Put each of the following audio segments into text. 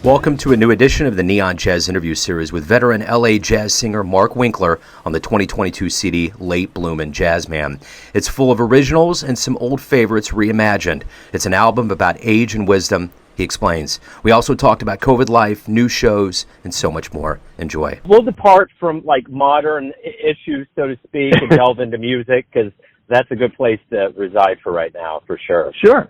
Welcome to a new edition of the Neon Jazz interview series with veteran LA jazz singer Mark Winkler on the 2022 CD Late Bloomin Jazzman. It's full of originals and some old favorites reimagined. It's an album about age and wisdom, he explains. We also talked about COVID life, new shows, and so much more. Enjoy. We'll depart from modern issues, so to speak, and delve into music, because that's a good place to reside for right now, for sure. Sure.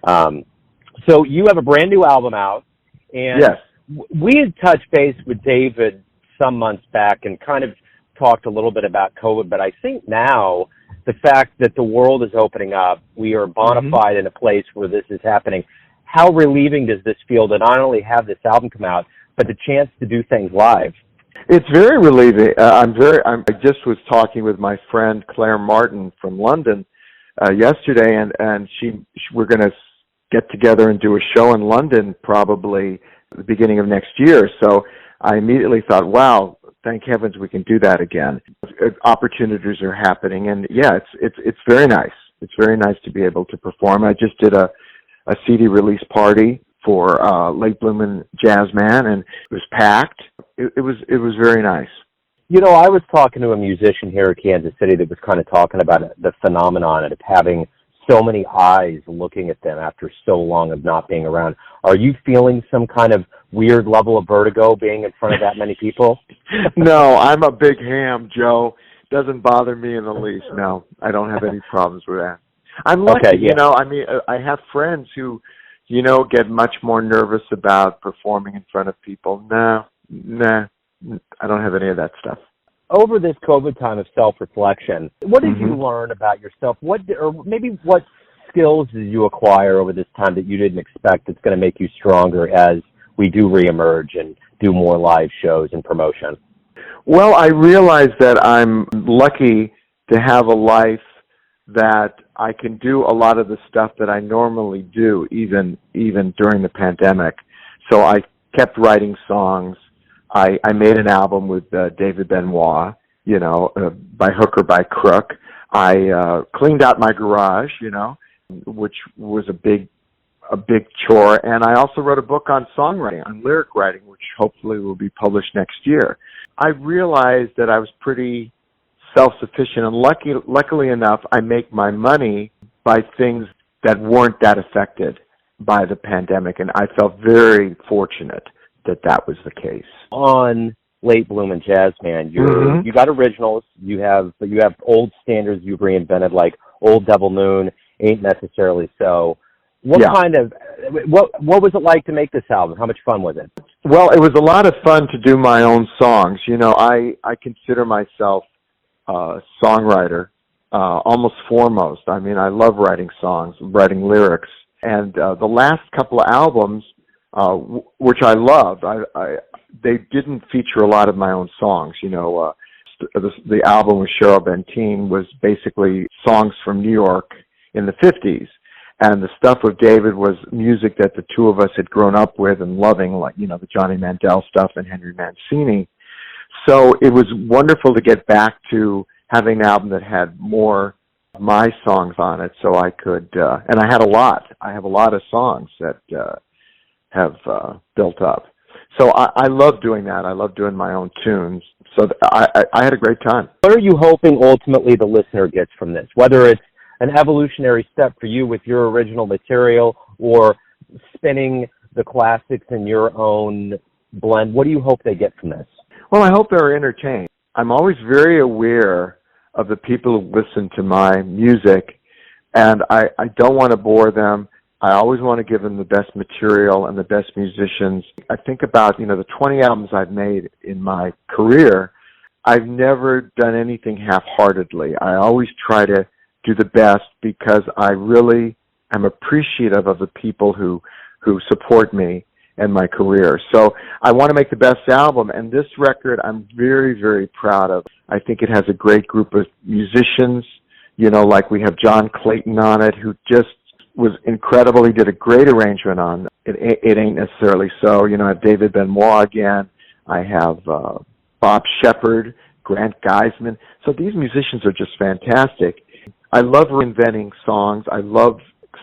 So you have a brand new album out, and yes. We had touched base with David some months back and kind of talked a little bit about COVID, but I think now the fact that the world is opening up, we are bona fide in a place where this is happening. How relieving does this feel to not only have this album come out, but the chance to do things live? It's very relieving. I just was talking with my friend Claire Martin from London yesterday, and we're going to get together and do a show in London probably the beginning of next year. So I immediately thought, wow, thank heavens we can do that again. Opportunities are happening, and yeah, it's very nice. It's very nice to be able to perform. I just did a CD release party for Late Bloomin Jazzman, and it was packed. It was very nice. You know, I was talking to a musician here in Kansas City that was kind of talking about the phenomenon of having so many eyes looking at them after so long of not being around. Are you feeling some kind of weird level of vertigo being in front of that many people? No, I'm a big ham, Joe. Doesn't bother me in the least. No, I don't have any problems with that. I'm lucky, okay, yeah. You know, I mean, I have friends who, you know, get much more nervous about performing in front of people. Nah, I don't have any of that stuff. Over this COVID time of self-reflection, what did you learn about yourself? What skills did you acquire over this time that you didn't expect that's going to make you stronger as we do reemerge and do more live shows and promotion? Well, I realize that I'm lucky to have a life that I can do a lot of the stuff that I normally do, even during the pandemic. So I kept writing songs. I made an album with David Benoit, you know, by hook or by crook. I cleaned out my garage, you know, which was a big chore. And I also wrote a book on songwriting, on lyric writing, which hopefully will be published next year. I realized that I was pretty self-sufficient, and luckily enough, I make my money by things that weren't that affected by the pandemic, and I felt very fortunate that was the case. On Late Bloomin Jazzman, you got originals, but you have old standards you've reinvented, like Old Devil Moon, Ain't Necessarily So. What was it like to make this album? How much fun was it? Well, it was a lot of fun to do my own songs. You know, I consider myself a songwriter, almost foremost. I mean, I love writing songs, writing lyrics. And the last couple of albums, which I loved, they didn't feature a lot of my own songs. You know, the album with Cheryl Benteen was basically songs from New York in the 50s. And the stuff with David was music that the two of us had grown up with and loving, like, you know, the Johnny Mandel stuff and Henry Mancini. So it was wonderful to get back to having an album that had more of my songs on it, so I could, and I had a lot. I have a lot of songs that have built up. So I love doing that. I love doing my own tunes. So I had a great time. What are you hoping ultimately the listener gets from this? Whether it's an evolutionary step for you with your original material or spinning the classics in your own blend, what do you hope they get from this? Well, I hope they're entertained. I'm always very aware of the people who listen to my music, and I don't want to bore them. I always want to give them the best material and the best musicians. I think about, you know, the 20 albums I've made in my career. I've never done anything half-heartedly. I always try to do the best because I really am appreciative of the people who support me and my career. So I want to make the best album, and this record I'm very, very proud of. I think it has a great group of musicians, you know, like we have John Clayton on it, who just was incredible. He did a great arrangement on It Ain't Necessarily So. You know, I have David Benoit again. I have Bob Shepard, Grant Geisman. So these musicians are just fantastic. I love reinventing songs. I love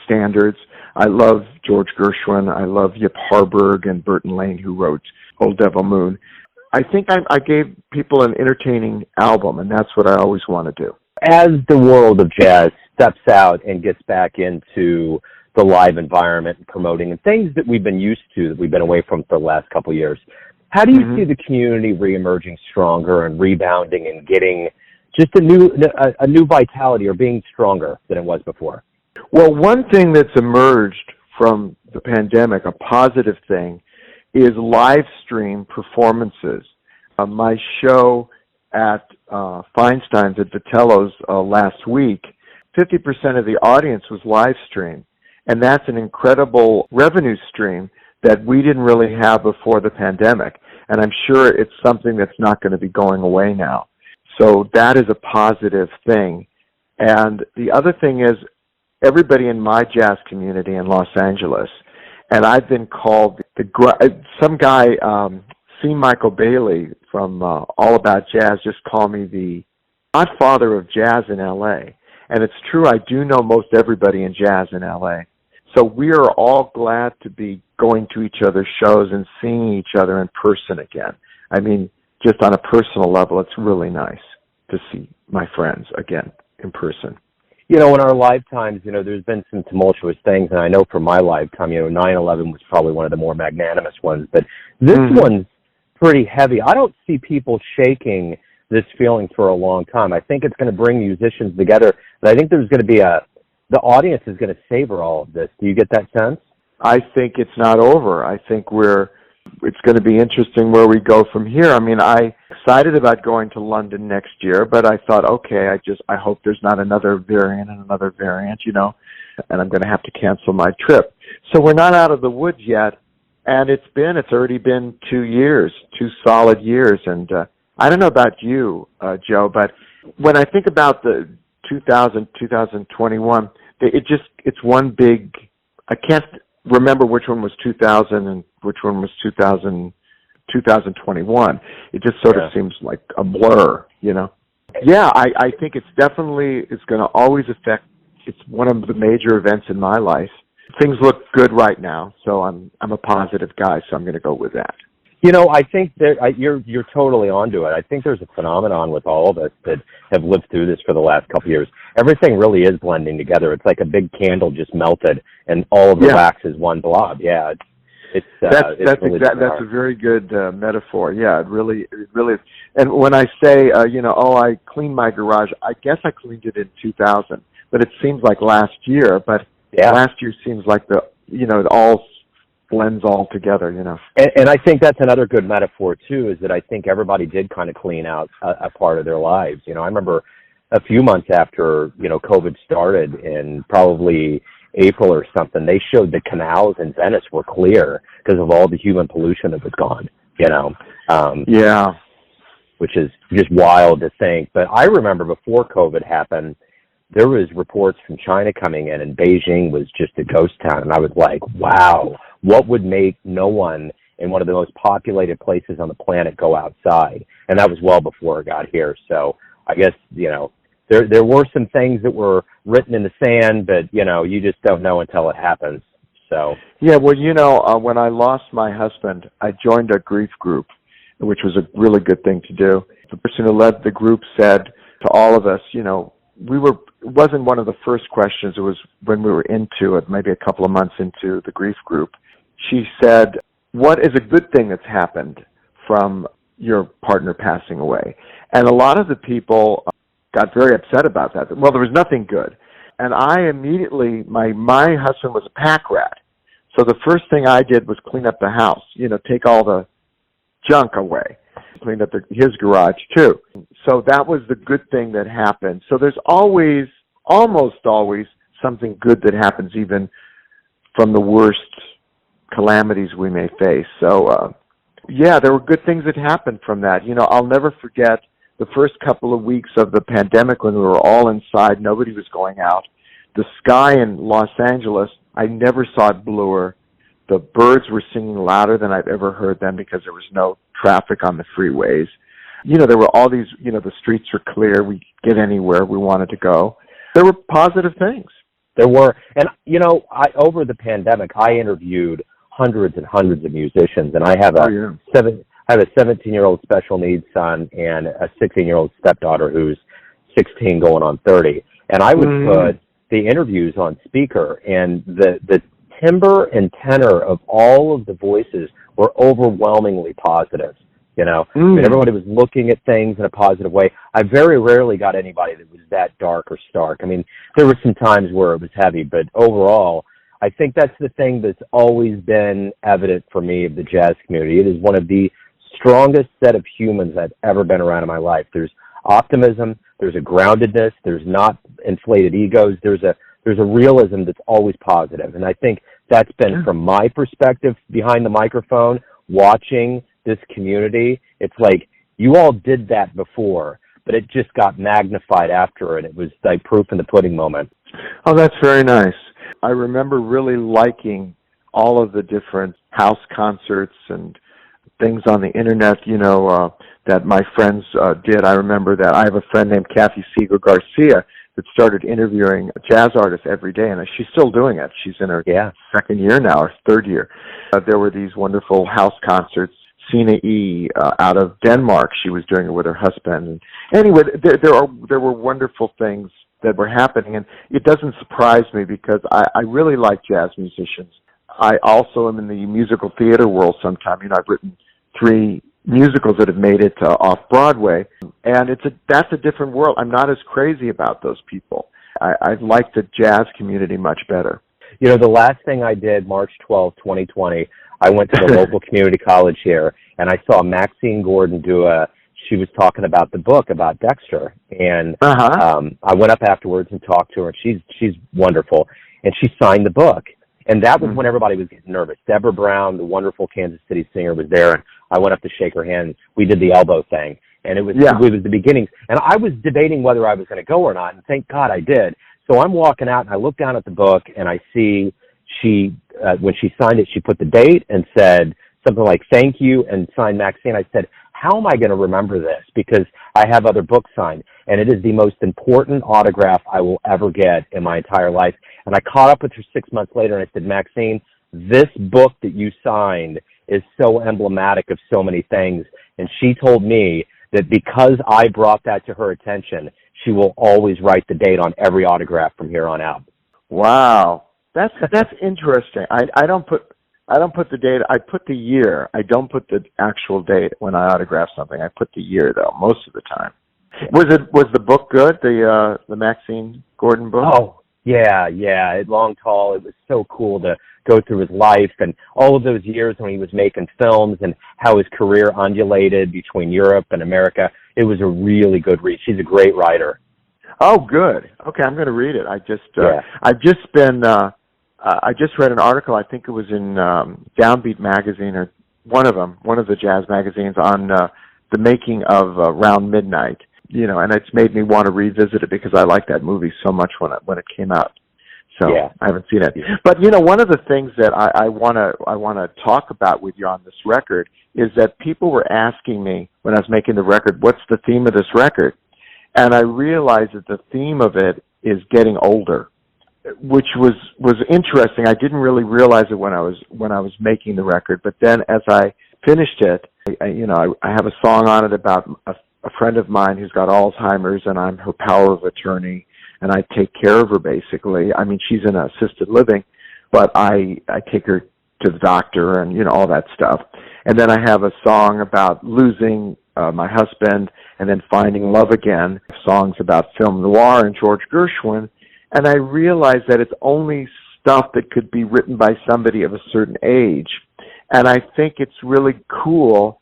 standards. I love George Gershwin. I love Yip Harburg and Burton Lane, who wrote Old Devil Moon. I think I gave people an entertaining album, and that's what I always want to do. As the world of jazz steps out and gets back into the live environment and promoting and things that we've been used to, that we've been away from for the last couple of years, how do you see the community reemerging stronger and rebounding and getting just a new vitality, or being stronger than it was before? Well, one thing that's emerged from the pandemic, a positive thing, is live stream performances. My show at Feinstein's at Vitello's last week, 50% of the audience was live stream. And that's an incredible revenue stream that we didn't really have before the pandemic. And I'm sure it's something that's not going to be going away now. So that is a positive thing. And the other thing is, everybody in my jazz community in Los Angeles, and I've been called some guy, C. Michael Bailey from All About Jazz, just called me the godfather of jazz in L.A. And it's true, I do know most everybody in jazz in L.A. So we are all glad to be going to each other's shows and seeing each other in person again. I mean, just on a personal level, it's really nice to see my friends again in person. In our lifetimes, there's been some tumultuous things, and I know from my lifetime, 9/11 was probably one of the more magnanimous ones, but this one's pretty heavy. I don't see people shaking this feeling for a long time. I think it's going to bring musicians together, and I think there's going to be the audience is going to savor all of this. Do you get that sense? I think it's not over. I think it's going to be interesting where we go from here. I mean, I'm excited about going to London next year, but I thought, okay, I hope there's not another variant, and I'm going to have to cancel my trip. So we're not out of the woods yet, and it's already been 2 years, 2 solid years, and I don't know about you, Joe, but when I think about the 2021, it's one big, I can't remember which one was 2000 and which one was 2021. It just sort of seems like a blur, Yeah, I think it's going to always affect, it's one of the major events in my life. Things look good right now, so I'm a positive guy, so I'm going to go with that. I think you're totally onto it. I think there's a phenomenon with all of us that have lived through this for the last couple of years. Everything really is blending together. It's like a big candle just melted, and all of the wax is one blob. Yeah, that's a very good metaphor. Yeah, it really is. And when I say, I cleaned my garage, I guess I cleaned it in 2000, but it seems like last year. But last year seems like it all blends all together, And I think that's another good metaphor, too, is that I think everybody did kind of clean out a part of their lives. I remember a few months after, COVID started in probably April or something, they showed the canals in Venice were clear because of all the human pollution that was gone, which is just wild to think. But I remember before COVID happened, there was reports from China coming in, and Beijing was just a ghost town. And I was like, wow, what would make no one in one of the most populated places on the planet go outside? And that was well before it got here. So I guess, there were some things that were written in the sand, but, you just don't know until it happens. So yeah, well, when I lost my husband, I joined a grief group, which was a really good thing to do. The person who led the group said to all of us, it wasn't one of the first questions. It was when we were into it, maybe a couple of months into the grief group. She said, what is a good thing that's happened from your partner passing away? And a lot of the people got very upset about that. Well, there was nothing good. And I immediately, my husband was a pack rat. So the first thing I did was clean up the house, take all the junk away. Cleaned up his garage too. So that was the good thing that happened. So there's almost always something good that happens, even from the worst calamities we may face. So, there were good things that happened from that. I'll never forget the first couple of weeks of the pandemic when we were all inside, nobody was going out. The sky in Los Angeles, I never saw it bluer. The birds were singing louder than I've ever heard them because there was no traffic on the freeways. There were all these, the streets were clear. We could get anywhere we wanted to go. There were positive things. There were, and over the pandemic, I interviewed hundreds and hundreds of musicians, and I have a 17-year-old special needs son and a 16-year-old stepdaughter who's 16 going on 30. And I would put the interviews on speaker, and the timbre and tenor of all of the voices were overwhelmingly positive. I mean, everybody was looking at things in a positive way. I very rarely got anybody that was that dark or stark. I mean, there were some times where it was heavy, but overall, I think that's the thing that's always been evident for me of the jazz community. It is one of the strongest set of humans I've ever been around in my life. There's optimism, there's a groundedness, there's not inflated egos, there's a realism that's always positive. And I think that's been, from my perspective behind the microphone, watching this community, it's like you all did that before, but it just got magnified after, and it was like proof in the pudding moment. Oh, that's very nice. I remember really liking all of the different house concerts and things on the internet, that my friends did. I remember that I have a friend named Kathy Seeger Garcia that started interviewing jazz artists every day, and she's still doing it. She's in her second year now, or third year. There were these wonderful house concerts. Sina E. Out of Denmark, she was doing it with her husband. And anyway, there were wonderful things that were happening, and it doesn't surprise me because I really like jazz musicians. I also am in the musical theater world sometime. I've written 3 musicals that have made it off Broadway, and that's a different world. I'm not as crazy about those people. I like the jazz community much better. The last thing I did, March 12, 2020, I went to the local community college here, and I saw Maxine Gordon she was talking about the book about Dexter, and I went up afterwards and talked to her, and she's wonderful, and she signed the book. And that was when everybody was getting nervous. Deborah Brown, the wonderful Kansas City singer, was there, and I went up to shake her hand. We did the elbow thing, and it was the beginnings. And I was debating whether I was going to go or not, and thank God I did. So I'm walking out, and I look down at the book, and I see when she signed it, she put the date and said something like, "Thank you," and signed Maxine. I said, how am I going to remember this? Because I have other books signed, and it is the most important autograph I will ever get in my entire life. And I caught up with her 6 months later, and I said, Maxine, this book that you signed is so emblematic of so many things. And she told me that because I brought that to her attention, she will always write the date on every autograph from here on out. Wow. That's interesting. I don't put the date. I put the year. I don't put the actual date when I autograph something. I put the year, though, most of the time. Was the book good? The Maxine Gordon book? Oh, yeah. Long Tall. It was so cool to go through his life and all of those years when he was making films and how his career undulated between Europe and America. It was a really good read. She's a great writer. Oh, good. Okay, I'm going to read it. I just read an article, I think it was in Downbeat magazine, or one of the jazz magazines, on the making of Round Midnight, and it's made me want to revisit it because I liked that movie so much when it came out. So I haven't seen it. But, one of the things that I want to talk about with you on this record is that people were asking me when I was making the record, what's the theme of this record? And I realized that the theme of it is getting older, which was interesting. I didn't really realize it when I was making the record, but then as I finished it, I have a song on it about a friend of mine who's got Alzheimer's, and I'm her power of attorney, and I take care of her basically. I mean, she's in assisted living, but I take her to the doctor and all that stuff. And then I have a song about losing my husband and then finding love again. Songs about film noir and George Gershwin. And I realized that it's only stuff that could be written by somebody of a certain age. And I think it's really cool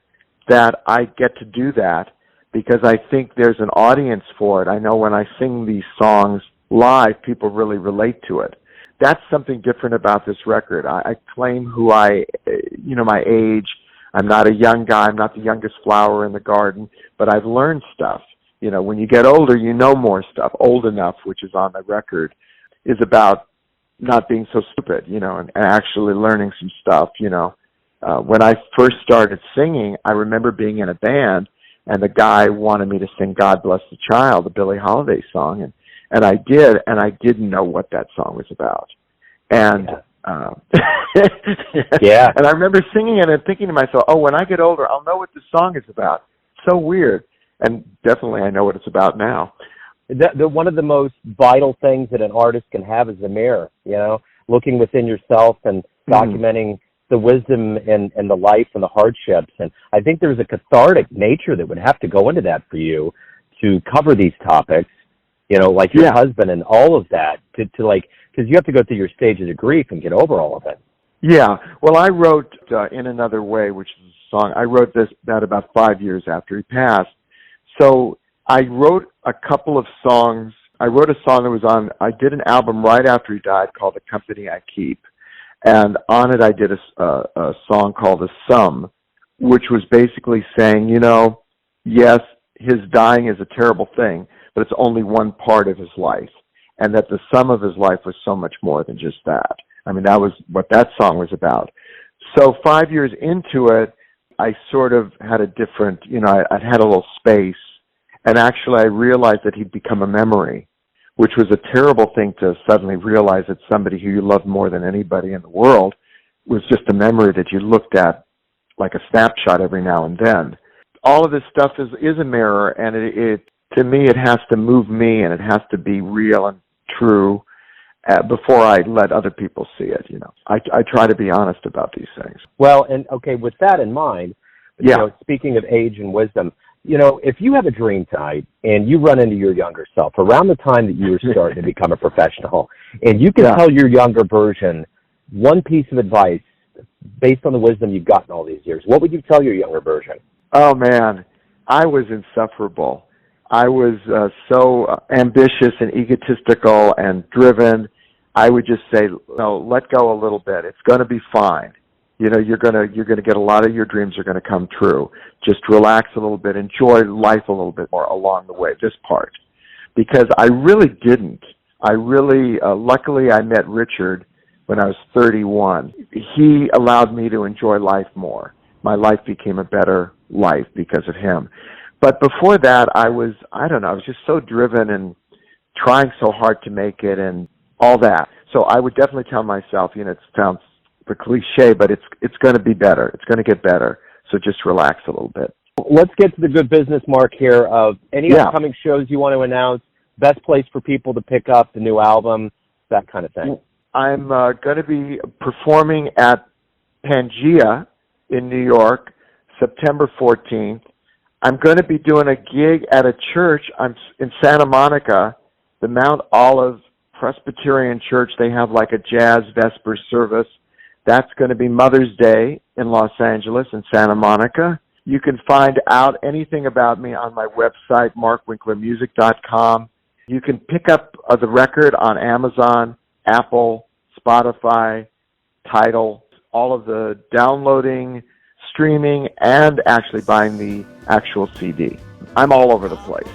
that I get to do that because I think there's an audience for it. I know when I sing these songs live, people really relate to it. That's something different about this record. I claim who my age. I'm not a young guy. I'm not the youngest flower in the garden, but I've learned stuff. When you get older, more stuff. Old Enough, which is on the record, is about not being so stupid, and actually learning some stuff, When I first started singing, I remember being in a band, and the guy wanted me to sing God Bless the Child, the Billie Holiday song, And I did, and I didn't know what that song was about. And yeah. And I remember singing it and thinking to myself, oh, when I get older, I'll know what this song is about. So weird. And definitely I know what it's about now. One of the most vital things that an artist can have is a mirror, looking within yourself and documenting the wisdom and the life and the hardships. And I think there's a cathartic nature that would have to go into that for you to cover these topics, like your husband and all of that, to like, because you have to go through your stages of grief and get over all of it. Yeah. Well, I wrote In Another Way, which is a song. I wrote that about 5 years after he passed. So I wrote a couple of songs. I wrote a song that I did an album right after he died called The Company I Keep. And on it I did a song called The Sum, which was basically saying, yes, his dying is a terrible thing, but it's only one part of his life. And that the sum of his life was so much more than just that. I mean, that was what that song was about. So 5 years into it, I sort of had a different, I'd had a little space. And actually I realized that he'd become a memory, which was a terrible thing to suddenly realize that somebody who you loved more than anybody in the world was just a memory that you looked at like a snapshot every now and then. All of this stuff is a mirror, and it to me, it has to move me, and it has to be real and true before I let other people see it. I try to be honest about these things. Well, and okay, with that in mind, speaking of age and wisdom, if you have a dream tonight and you run into your younger self around the time that you were starting to become a professional, and you can tell your younger version one piece of advice based on the wisdom you've gotten all these years, what would you tell your younger version? Oh, man, I was insufferable. I was so ambitious and egotistical and driven. I would just say, no, let go a little bit. It's going to be fine. You're going to get a lot of your dreams are going to come true. Just relax a little bit. Enjoy life a little bit more along the way, this part. Because I really didn't. Luckily I met Richard when I was 31. He allowed me to enjoy life more. My life became a better life because of him. But before that, I was just so driven and trying so hard to make it and all that. So I would definitely tell myself, it sounds a cliche, but it's going to be better. It's going to get better. So just relax a little bit. Let's get to the good business, Mark, here of any upcoming shows you want to announce, best place for people to pick up the new album, that kind of thing. I'm going to be performing at Pangea in New York, September 14th. I'm going to be doing a gig at a church in Santa Monica, the Mount Olive Presbyterian Church. They have like a jazz Vesper service. That's going to be Mother's Day in Los Angeles and Santa Monica. You can find out anything about me on my website, markwinklermusic.com. You can pick up the record on Amazon, Apple, Spotify, Tidal, all of the downloading, streaming, and actually buying the actual CD. I'm all over the place.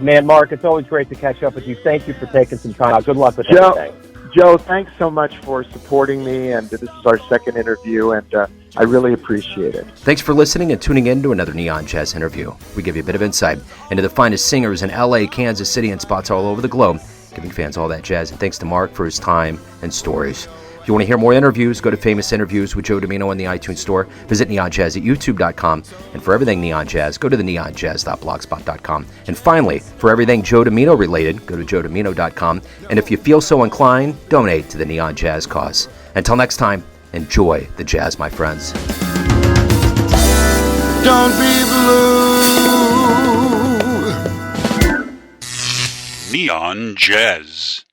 Man, Mark, it's always great to catch up with you. Thank you for taking some time out. Good luck with everything. Joe, thanks so much for supporting me, and this is our second interview, and I really appreciate it. Thanks for listening and tuning in to another Neon Jazz interview. We give you a bit of insight into the finest singers in LA, Kansas City, and spots all over the globe, giving fans all that jazz. And thanks to Mark for his time and stories. If you want to hear more interviews, go to Famous Interviews with Joe Domino in the iTunes Store. Visit neonjazz at youtube.com. And for everything Neon Jazz, go to the neonjazz.blogspot.com. And finally, for everything Joe Domino related, go to joedomino.com. And if you feel so inclined, donate to the Neon Jazz cause. Until next time, enjoy the jazz, my friends. Don't be blue. Neon Jazz.